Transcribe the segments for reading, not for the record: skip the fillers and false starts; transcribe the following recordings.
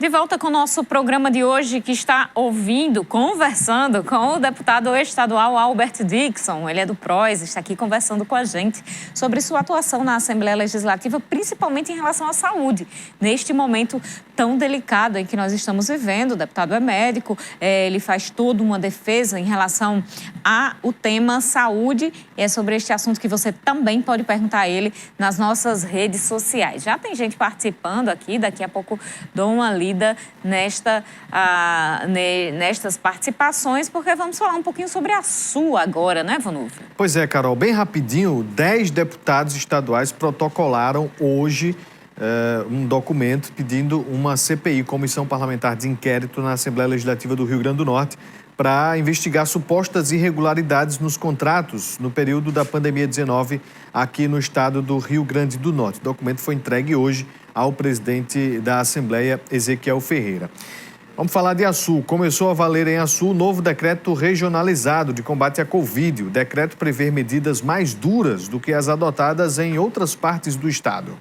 De volta com o nosso programa de hoje, que está conversando com o deputado estadual Albert Dixon. Ele é do PROS, está aqui conversando com a gente sobre sua atuação na Assembleia Legislativa, principalmente em relação à saúde. Neste momento tão delicado em que nós estamos vivendo, o deputado é médico, ele faz toda uma defesa em relação ao tema saúde. E é sobre este assunto que você também pode perguntar a ele nas nossas redes sociais. Já tem gente participando aqui, daqui a pouco dou uma lida nestas participações, porque vamos falar um pouquinho sobre a sua agora, né, Vanúvio? Pois é, Carol, bem rapidinho, 10 deputados estaduais protocolaram hoje um documento pedindo uma CPI, Comissão Parlamentar de Inquérito, na Assembleia Legislativa do Rio Grande do Norte, para investigar supostas irregularidades nos contratos no período da pandemia-19 aqui no estado do Rio Grande do Norte. O documento foi entregue hoje ao presidente da Assembleia, Ezequiel Ferreira. Vamos falar de Açu. Começou a valer em Açu o novo decreto regionalizado de combate à Covid. O decreto prevê medidas mais duras do que as adotadas em outras partes do estado.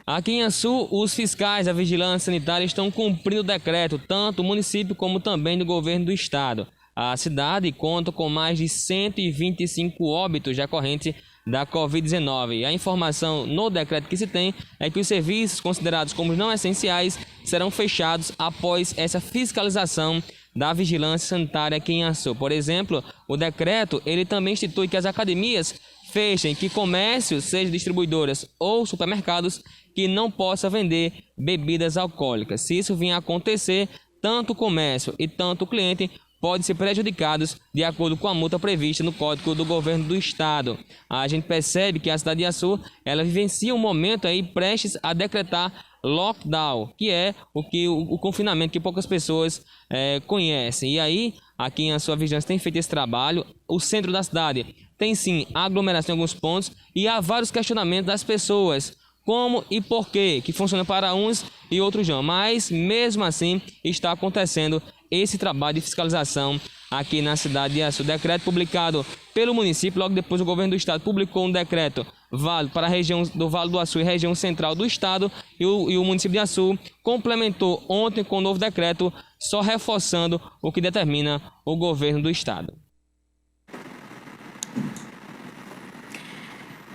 Aqui em Açu, os fiscais da Vigilância Sanitária estão cumprindo o decreto, tanto do município como também do governo do estado. A cidade conta com mais de 125 óbitos decorrentes da Covid-19. A informação no decreto que se tem é que os serviços considerados como não essenciais serão fechados após essa fiscalização da vigilância sanitária aqui em Açu. Por exemplo, o decreto ele também institui que as academias fechem, que comércios, seja distribuidoras ou supermercados, que não possa vender bebidas alcoólicas. Se isso vier a acontecer, tanto o comércio e tanto o cliente podem ser prejudicados de acordo com a multa prevista no Código do Governo do Estado. A gente percebe que a cidade de Açu, ela vivencia um momento aí prestes a decretar lockdown, que é o confinamento que poucas pessoas conhecem. E aí, aqui em Açu, a Vigilância tem feito esse trabalho. O centro da cidade tem sim aglomeração em alguns pontos e há vários questionamentos das pessoas. Como e por quê, que funciona para uns e outros não. Mas, mesmo assim, está acontecendo esse trabalho de fiscalização aqui na cidade de Açu. Decreto publicado pelo município, logo depois o governo do estado publicou um decreto válido para a região do Vale do Açu e região central do estado. E o município de Açu complementou ontem com o novo decreto, só reforçando o que determina o governo do estado.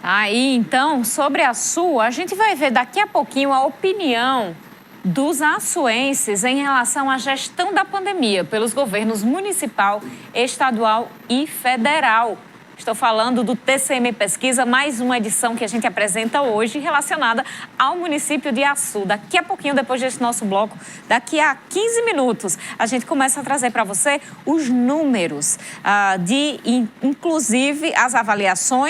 Aí, então, sobre a Açu, a gente vai ver daqui a pouquinho a opinião dos açuenses em relação à gestão da pandemia pelos governos municipal, estadual e federal. Estou falando do TCM Pesquisa, mais uma edição que a gente apresenta hoje relacionada ao município de Açu. Daqui a pouquinho, depois desse nosso bloco, daqui a 15 minutos, a gente começa a trazer para você os números inclusive, as avaliação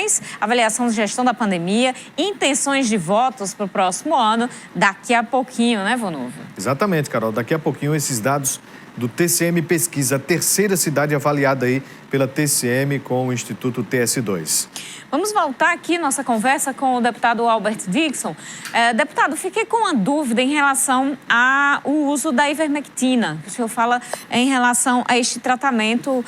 de gestão da pandemia, intenções de votos para o próximo ano, daqui a pouquinho, né, Vanúvio? Exatamente, Carol. Daqui a pouquinho, esses dados do TCM Pesquisa, a terceira cidade avaliada aí pela TCM com o Instituto TS2. Vamos voltar aqui nossa conversa com o deputado Albert Dixon. Deputado, fiquei com uma dúvida em relação ao uso da ivermectina. O senhor fala em relação a este tratamento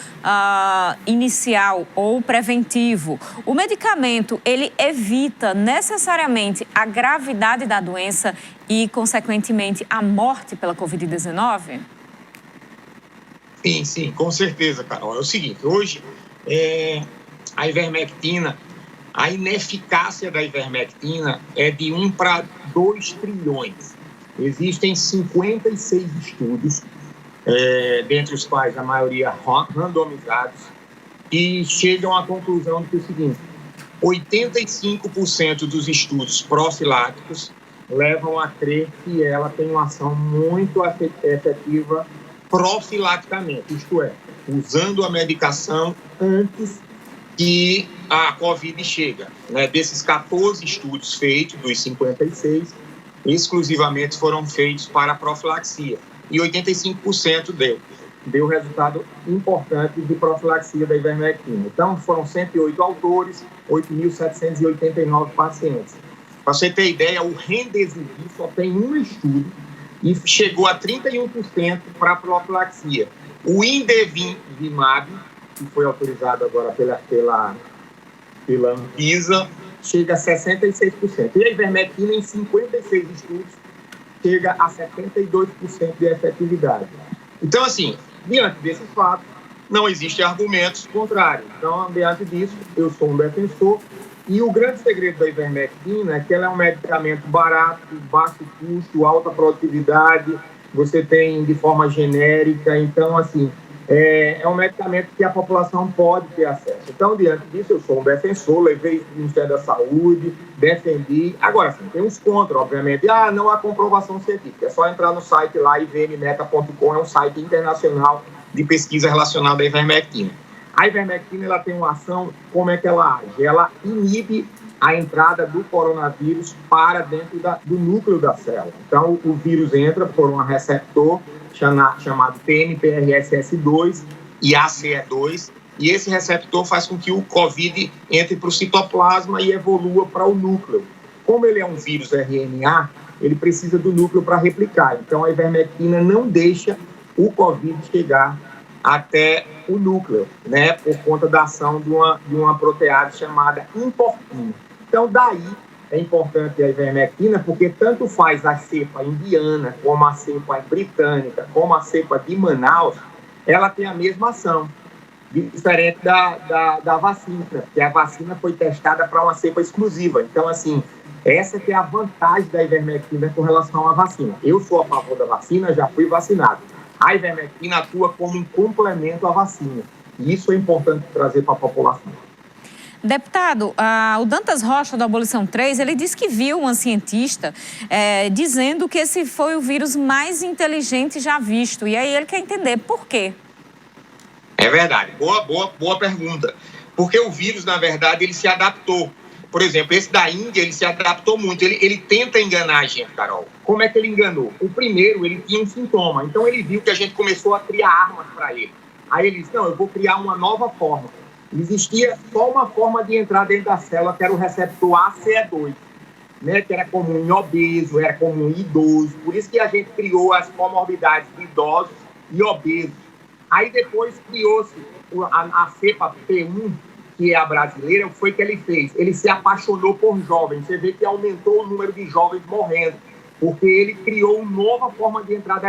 inicial ou preventivo. O medicamento, ele evita necessariamente a gravidade da doença e, consequentemente, a morte pela Covid-19? Sim, com certeza, Carol. É o seguinte, hoje a ivermectina, a ineficácia da ivermectina é de 1 para 2 trilhões. Existem 56 estudos, dentre os quais a maioria randomizados, e chegam à conclusão de que é o seguinte: 85% dos estudos profiláticos levam a crer que ela tem uma ação muito efetiva profilaticamente, isto é, usando a medicação antes que a Covid chega. Desses 14 estudos feitos, dos 56, exclusivamente foram feitos para a profilaxia. E 85% deu resultado importante de profilaxia da ivermectina. Então, foram 108 autores, 8.789 pacientes. Para você ter ideia, o Remdesivir só tem um estudo e chegou a 31% para a profilaxia. O Indevimab, que foi autorizado agora pela Anvisa, chega a 66%. E a ivermectina, em 56 estudos, chega a 72% de efetividade. Então, assim, diante desse fato, não existem argumentos contrários. Então, diante disso, eu sou um defensor. E o grande segredo da ivermectina é que ela é um medicamento barato, baixo custo, alta produtividade, você tem de forma genérica. Então, assim, é um medicamento que a população pode ter acesso. Então, diante disso, eu sou um defensor, levei isso para o Ministério da Saúde, defendi. Agora, sim, tem uns contra, obviamente. Não há comprovação científica. É só entrar no site lá, ivmmeta.com, é um site internacional de pesquisa relacionada à ivermectina. A ivermectina, ela tem uma ação, como é que ela age? Ela inibe a entrada do coronavírus para dentro do núcleo da célula. Então, o vírus entra por um receptor chamado TMPRSS2 e ACE2, e esse receptor faz com que o COVID entre para o citoplasma e evolua para o núcleo. Como ele é um vírus RNA, ele precisa do núcleo para replicar. Então, a ivermectina não deixa o COVID chegar até o núcleo, né, por conta da ação de uma protease chamada importina. Então, daí é importante a ivermectina, porque tanto faz a cepa indiana, como a cepa britânica, como a cepa de Manaus, ela tem a mesma ação, diferente da vacina, porque a vacina foi testada para uma cepa exclusiva. Então, assim, essa que é a vantagem da ivermectina com relação à vacina. Eu sou a favor da vacina, já fui vacinado. A ivermectina atua como um complemento à vacina. E isso é importante trazer para a população. Deputado, o Dantas Rocha, do Abolição 3, ele disse que viu uma cientista dizendo que esse foi o vírus mais inteligente já visto. E aí ele quer entender por quê. É verdade. Boa pergunta. Porque o vírus, na verdade, ele se adaptou. Por exemplo, esse da Índia, ele se adaptou muito. Ele tenta enganar a gente, Carol. Como é que ele enganou? O primeiro, ele tinha um sintoma. Então, ele viu que a gente começou a criar armas para ele. Aí ele disse, não, eu vou criar uma nova forma. Existia só uma forma de entrar dentro da célula, que era o receptor ACE2, né? Que era comum em obeso, era comum em idoso. Por isso que a gente criou as comorbidades de idosos e obesos. Aí depois criou-se a cepa P1, que é a brasileira. O que foi que ele fez? Ele se apaixonou por jovens. Você vê que aumentou o número de jovens morrendo, porque ele criou uma nova forma de entrar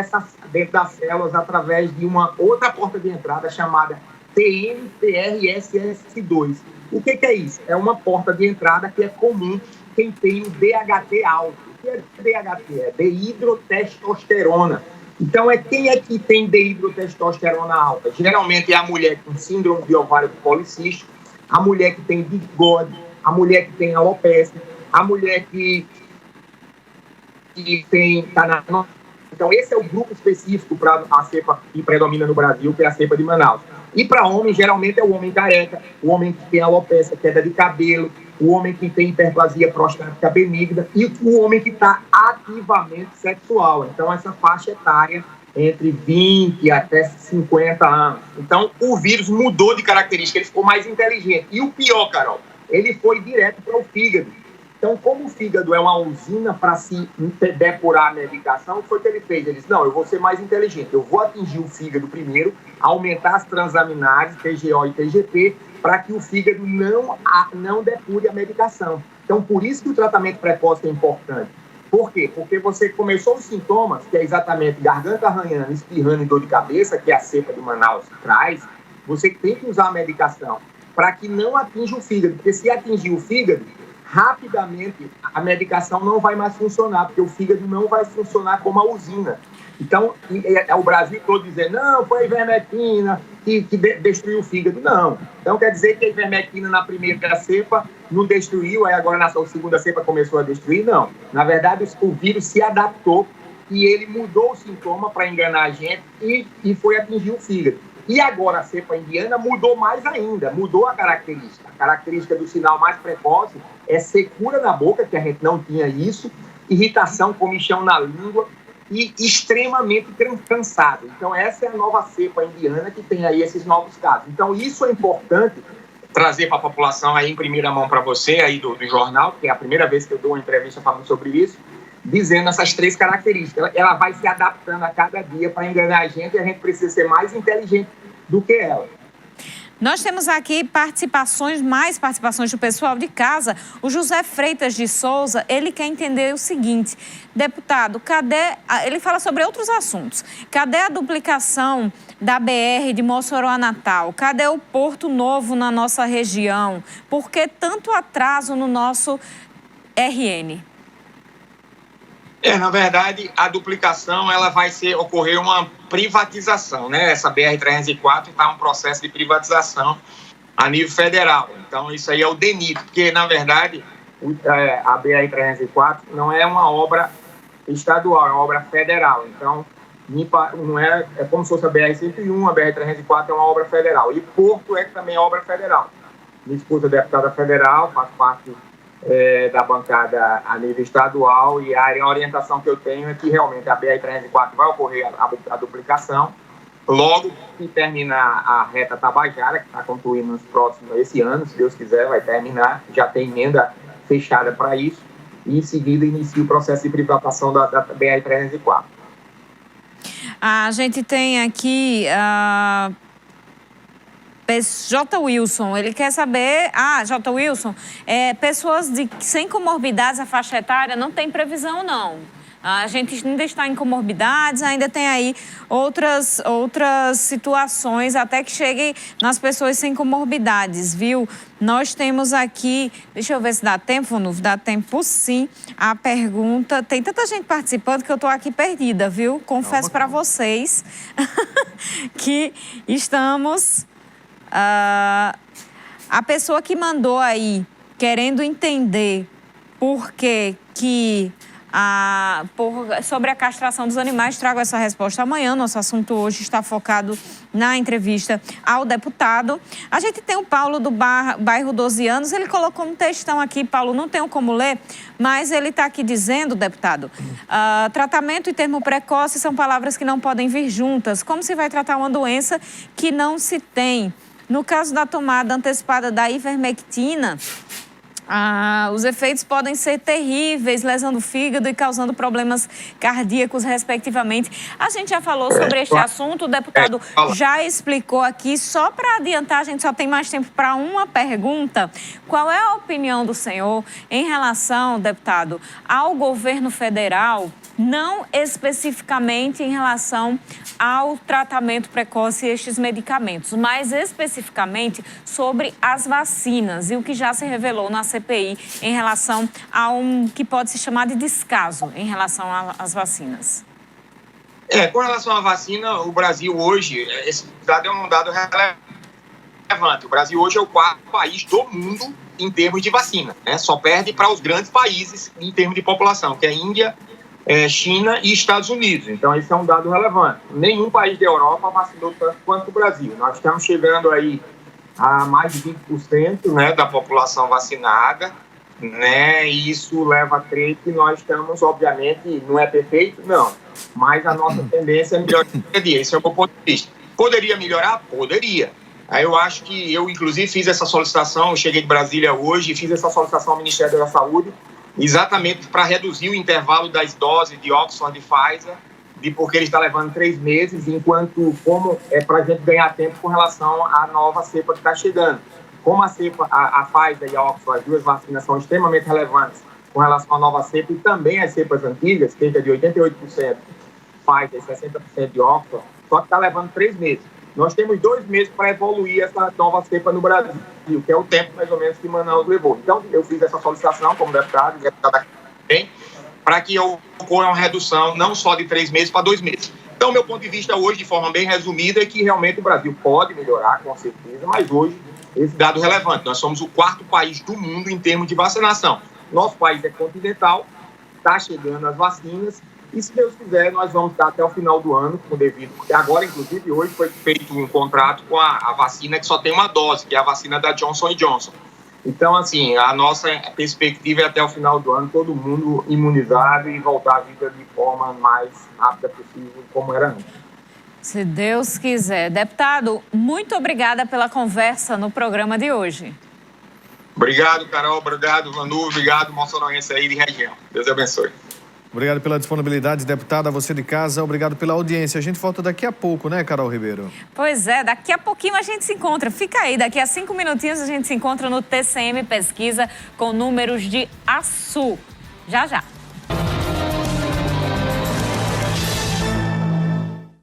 dentro das células através de uma outra porta de entrada chamada TMPRSS2. O que é isso? É uma porta de entrada que é comum quem tem o DHT alto. O que é DHT? É dehidrotestosterona. Então, quem é que tem dehidrotestosterona alta? Geralmente é a mulher com síndrome de ovário policístico, a mulher que tem bigode, a mulher que tem alopecia, a mulher que tem... Então, esse é o grupo específico para a cepa que predomina no Brasil, que é a cepa de Manaus. E para homem, geralmente é o homem careca, o homem que tem alopecia, queda de cabelo, o homem que tem hiperplasia prostática benigna e o homem que está ativamente sexual. Então, essa faixa etária entre 20 até 50 anos. Então, o vírus mudou de característica, ele ficou mais inteligente. E o pior, Carol, ele foi direto para o fígado. Então, como o fígado é uma usina para se depurar a medicação, o que foi que ele fez? Ele disse, não, eu vou ser mais inteligente, eu vou atingir o fígado primeiro, aumentar as transaminases, TGO e TGP, para que o fígado não depure a medicação. Então, por isso que o tratamento precoce é importante. Por quê? Porque você começou os sintomas, que é exatamente garganta arranhando, espirrando e dor de cabeça, que é a cepa de Manaus traz, você tem que usar a medicação para que não atinja o fígado, porque se atingir o fígado, rapidamente a medicação não vai mais funcionar, porque o fígado não vai funcionar como a usina. Então, o Brasil todo dizendo, não, foi a ivermectina que destruiu o fígado. Não. Então, quer dizer que a ivermectina na primeira cepa não destruiu, aí agora na segunda cepa começou a destruir? Não. Na verdade, o vírus se adaptou e ele mudou o sintoma para enganar a gente e foi atingir o fígado. E agora a cepa indiana mudou mais ainda, mudou a característica. A característica do sinal mais precoce é secura na boca, que a gente não tinha isso, irritação, comichão na língua e extremamente cansado. Então essa é a nova cepa indiana que tem aí esses novos casos. Então isso é importante trazer para a população aí em primeira mão para você aí do jornal, que é a primeira vez que eu dou uma entrevista falando sobre isso, dizendo essas três características. Ela vai se adaptando a cada dia para enganar a gente e a gente precisa ser mais inteligente do que ela. Nós temos aqui mais participações do pessoal de casa. O José Freitas de Souza, ele quer entender o seguinte: deputado, ele fala sobre outros assuntos. Cadê a duplicação da BR de Mossoró a Natal? Cadê o Porto Novo na nossa região? Por que tanto atraso no nosso RN? Na verdade, a duplicação ela vai ocorrer uma privatização, né? Essa BR-304 está um processo de privatização a nível federal. Então, isso aí é o DENIT, porque, na verdade, a BR-304 não é uma obra estadual, é uma obra federal. Então, não é como se fosse a BR-101, a BR-304 é uma obra federal. E Porto é também obra federal. Minha esposa é deputada federal, faz parte da bancada a nível estadual, e a orientação que eu tenho é que realmente a BR-304 vai ocorrer a duplicação. Logo que terminar a reta Tabajara, que está concluindo esse ano, se Deus quiser, vai terminar, já tem emenda fechada para isso, e em seguida inicia o processo de privatização da BR-304. A gente tem aqui J. Wilson, ele quer saber... J. Wilson, pessoas sem comorbidades, a faixa etária, não tem previsão, não. A gente ainda está em comorbidades, ainda tem aí outras situações, até que chegue nas pessoas sem comorbidades, viu? Nós temos aqui, deixa eu ver se dá tempo, Vanúvio, dá tempo sim, a pergunta. Tem tanta gente participando que eu estou aqui perdida, viu? Confesso para vocês que estamos... a pessoa que mandou aí, querendo entender por que sobre a castração dos animais, trago essa resposta amanhã. Nosso assunto hoje está focado na entrevista ao deputado. A gente tem o Paulo do bairro 12 anos, ele colocou um textão aqui, Paulo, não tenho como ler, mas ele está aqui dizendo, deputado, tratamento e termo precoce são palavras que não podem vir juntas. Como se vai tratar uma doença que não se tem? No caso da tomada antecipada da ivermectina, os efeitos podem ser terríveis, lesando o fígado e causando problemas cardíacos, respectivamente. A gente já falou sobre este assunto, o deputado já explicou aqui. Só para adiantar, a gente só tem mais tempo para uma pergunta. Qual é a opinião do senhor em relação, deputado, ao governo federal, não especificamente em relação ao tratamento precoce e estes medicamentos, mas especificamente sobre as vacinas e o que já se revelou na CPI em relação a que pode se chamar de descaso em relação às vacinas? Com relação à vacina, o Brasil hoje, esse dado é um dado relevante. O Brasil hoje é o quarto país do mundo em termos de vacina, né? Só perde para os grandes países em termos de população, que é Índia, China e Estados Unidos. Então, esse é um dado relevante. Nenhum país da Europa vacinou tanto quanto o Brasil. Nós estamos chegando aí a mais de 20%, né, da população vacinada, né, e isso leva a crer que nós estamos, obviamente, não é perfeito, não, mas a nossa tendência é melhorar cada dia. Esse é o meu ponto de vista. Poderia melhorar? Poderia. Aí eu acho que eu, inclusive, fiz essa solicitação, eu cheguei de Brasília hoje e fiz essa solicitação ao Ministério da Saúde, exatamente para reduzir o intervalo das doses de Oxford e Pfizer, porque ele está levando 3 meses, enquanto para a gente ganhar tempo com relação à nova cepa que está chegando. Como a cepa, a Pfizer e a Oxford, as duas vacinas são extremamente relevantes com relação à nova cepa, e também as cepas antigas, cerca de 88% Pfizer e 60% de Oxford, só que está levando 3 meses. Nós temos 2 meses para evoluir essa nova cepa no Brasil, que é o tempo mais ou menos que Manaus levou. Então, eu fiz essa solicitação como deputado aqui, para que ocorra uma redução não só de 3 meses para 2 meses. Então, meu ponto de vista hoje, de forma bem resumida, é que realmente o Brasil pode melhorar, com certeza, mas hoje, esse dado é relevante. Nós somos o 4º país do mundo em termos de vacinação. Nosso país é continental, está chegando as vacinas, e se Deus quiser, nós vamos estar até o final do ano, com devido, porque agora, inclusive, hoje foi feito um contrato com a vacina que só tem uma dose, que é a vacina da Johnson & Johnson. Então, assim, a nossa perspectiva é até o final do ano todo mundo imunizado e voltar à vida de forma mais rápida possível, como era antes. Se Deus quiser. Deputado, muito obrigada pela conversa no programa de hoje. Obrigado, Carol. Obrigado, Manu. Obrigado, moçoroense aí de região. Deus abençoe. Obrigado pela disponibilidade, deputada. Você de casa, obrigado pela audiência. A gente volta daqui a pouco, né, Carol Ribeiro? Pois é, daqui a pouquinho a gente se encontra. Fica aí, daqui a 5 minutinhos a gente se encontra no TCM Pesquisa com números de Açu. Já, já.